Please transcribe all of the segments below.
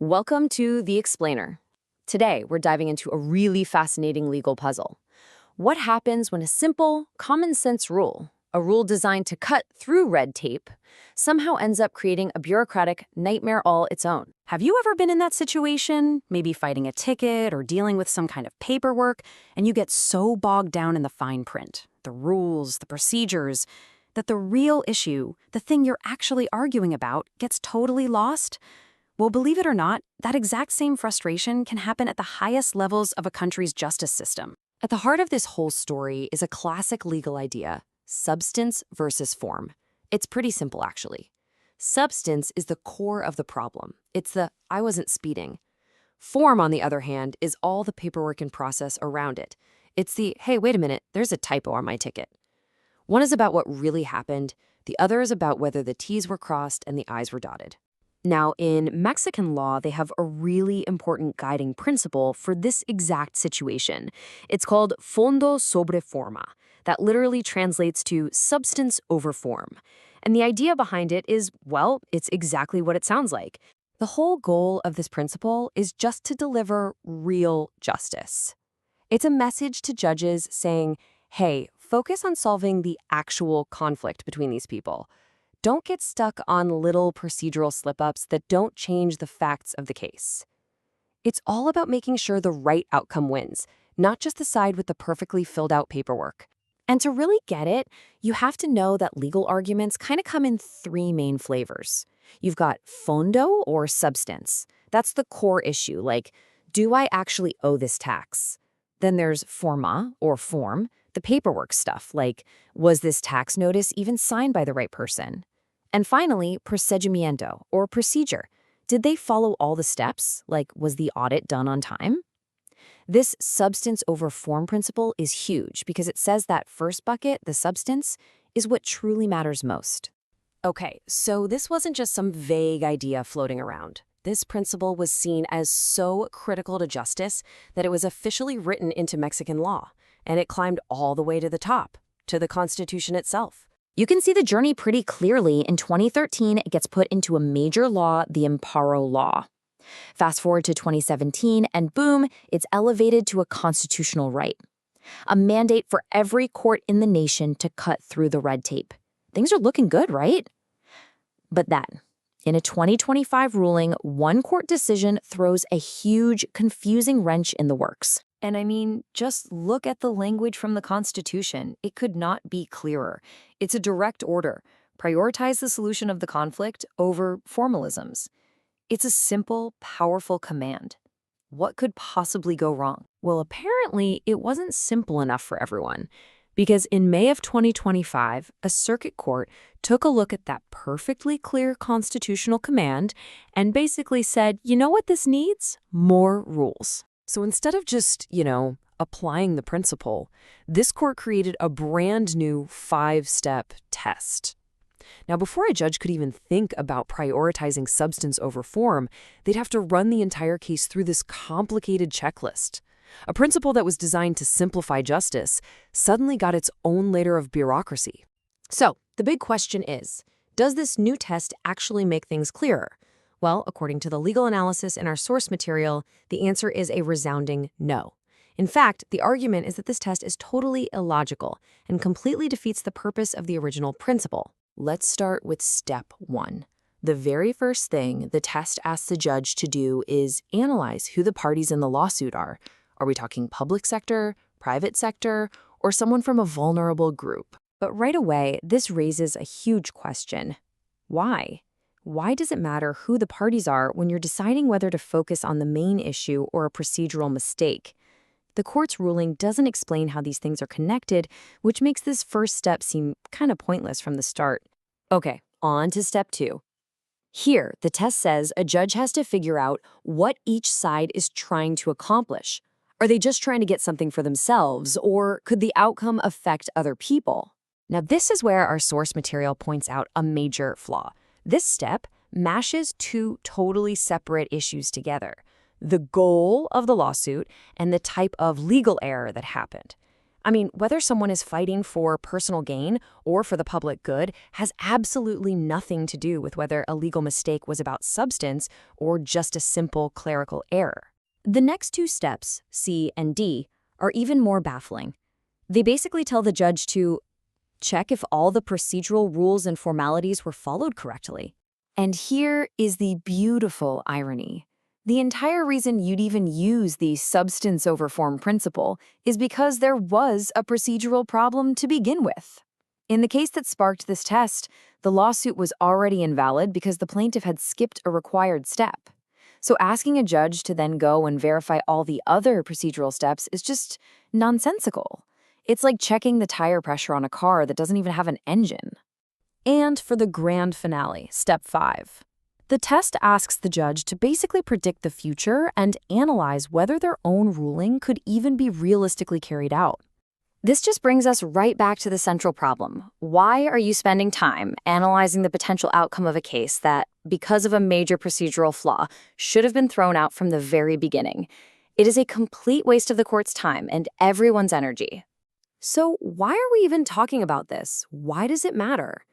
Welcome to The Explainer. Today, we're diving into a really fascinating legal puzzle. What happens when a simple, common sense rule, a rule designed to cut through red tape, somehow ends up creating a bureaucratic nightmare all its own? Have you ever been in that situation, maybe fighting a ticket or dealing with some kind of paperwork, and you get so bogged down in the fine print, the rules, the procedures, that the real issue, the thing you're actually arguing about, gets totally lost? Well, believe it or not, that exact same frustration can happen at the highest levels of a country's justice system. At the heart of this whole story is a classic legal idea: substance versus form. It's pretty simple, actually. Substance is the core of the problem. It's the "I wasn't speeding." Form, on the other hand, is all the paperwork and process around it. It's the "hey, wait a minute, there's a typo on my ticket." One is about what really happened. The other is about whether the T's were crossed and the I's were dotted. Now, in Mexican law, they have a really important guiding principle for this exact situation. It's called fondo sobre forma. That literally translates to substance over form. And the idea behind it is, well, it's exactly what it sounds like. The whole goal of this principle is just to deliver real justice. It's a message to judges saying, hey, focus on solving the actual conflict between these people. Don't get stuck on little procedural slip-ups that don't change the facts of the case. It's all about making sure the right outcome wins, not just the side with the perfectly filled-out paperwork. And to really get it, you have to know that legal arguments kind of come in three main flavors. You've got fondo, or substance. That's the core issue, like, do I actually owe this tax? Then there's forma, or form, the paperwork stuff, like, was this tax notice even signed by the right person? And finally, procedimiento, or procedure. Did they follow all the steps? Like, was the audit done on time? This substance over form principle is huge because it says that first bucket, the substance, is what truly matters most. Okay, so this wasn't just some vague idea floating around. This principle was seen as so critical to justice that it was officially written into Mexican law, and it climbed all the way to the top, to the Constitution itself. You can see the journey pretty clearly. In 2013, it gets put into a major law, the Amparo Law. Fast forward to 2017, and boom, it's elevated to a constitutional right. A mandate for every court in the nation to cut through the red tape. Things are looking good, right? But then, in a 2025 ruling, one court decision throws a huge, confusing wrench in the works. And I mean, just look at the language from the Constitution. It could not be clearer. It's a direct order. Prioritize the solution of the conflict over formalisms. It's a simple, powerful command. What could possibly go wrong? Well, apparently, it wasn't simple enough for everyone. Because in May of 2025, a circuit court took a look at that perfectly clear constitutional command and basically said, you know what this needs? More rules. So instead of just, applying the principle, this court created a brand new 5-step test. Now, before a judge could even think about prioritizing substance over form, they'd have to run the entire case through this complicated checklist. A principle that was designed to simplify justice suddenly got its own layer of bureaucracy. So, the big question is, does this new test actually make things clearer? Well, according to the legal analysis in our source material, the answer is a resounding no. In fact, the argument is that this test is totally illogical and completely defeats the purpose of the original principle. Let's start with step 1. The very first thing the test asks the judge to do is analyze who the parties in the lawsuit are. Are we talking public sector, private sector, or someone from a vulnerable group? But right away, this raises a huge question. Why? Why does it matter who the parties are when you're deciding whether to focus on the main issue or a procedural mistake? The court's ruling doesn't explain how these things are connected, which makes this first step seem kind of pointless from the start. Okay, on to step 2. Here, the test says a judge has to figure out what each side is trying to accomplish. Are they just trying to get something for themselves, or could the outcome affect other people? Now, this is where our source material points out a major flaw. This step mashes two totally separate issues together: the goal of the lawsuit and the type of legal error that happened. I mean, whether someone is fighting for personal gain or for the public good has absolutely nothing to do with whether a legal mistake was about substance or just a simple clerical error. The next two steps, C and D, are even more baffling. They basically tell the judge to check if all the procedural rules and formalities were followed correctly. And here is the beautiful irony. The entire reason you'd even use the substance over form principle is because there was a procedural problem to begin with. In the case that sparked this test, the lawsuit was already invalid because the plaintiff had skipped a required step. So asking a judge to then go and verify all the other procedural steps is just nonsensical. It's like checking the tire pressure on a car that doesn't even have an engine. And for the grand finale, step 5. The test asks the judge to basically predict the future and analyze whether their own ruling could even be realistically carried out. This just brings us right back to the central problem. Why are you spending time analyzing the potential outcome of a case that, because of a major procedural flaw, should have been thrown out from the very beginning? It is a complete waste of the court's time and everyone's energy. So why are we even talking about this? Why does it matter?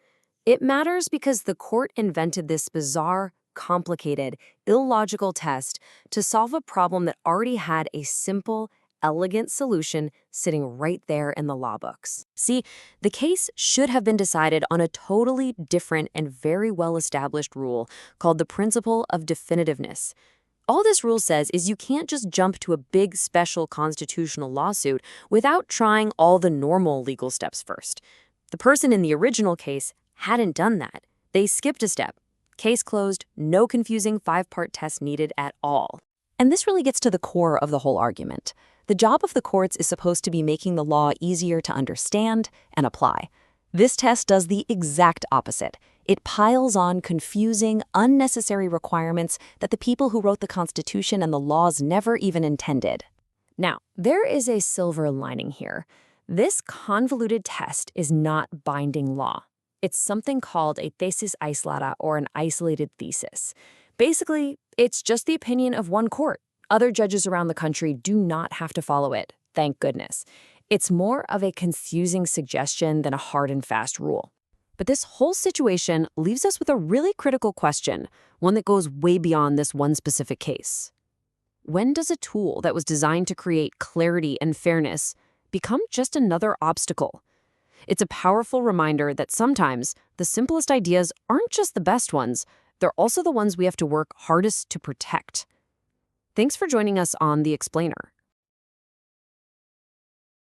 It matters because the court invented this bizarre, complicated, illogical test to solve a problem that already had a simple, elegant solution sitting right there in the law books. See, the case should have been decided on a totally different and very well-established rule called the principle of definitiveness. All this rule says is you can't just jump to a big special constitutional lawsuit without trying all the normal legal steps first. The person in the original case hadn't done that. They skipped a step. Case closed, no confusing 5-part test needed at all. And this really gets to the core of the whole argument. The job of the courts is supposed to be making the law easier to understand and apply. This test does the exact opposite. It piles on confusing, unnecessary requirements that the people who wrote the Constitution and the laws never even intended. Now, there is a silver lining here. This convoluted test is not binding law. It's something called a thesis aislata, or an isolated thesis. Basically, it's just the opinion of one court. Other judges around the country do not have to follow it, thank goodness. It's more of a confusing suggestion than a hard and fast rule. But this whole situation leaves us with a really critical question, one that goes way beyond this one specific case. When does a tool that was designed to create clarity and fairness become just another obstacle? It's a powerful reminder that sometimes the simplest ideas aren't just the best ones, they're also the ones we have to work hardest to protect. Thanks for joining us on The Explainer.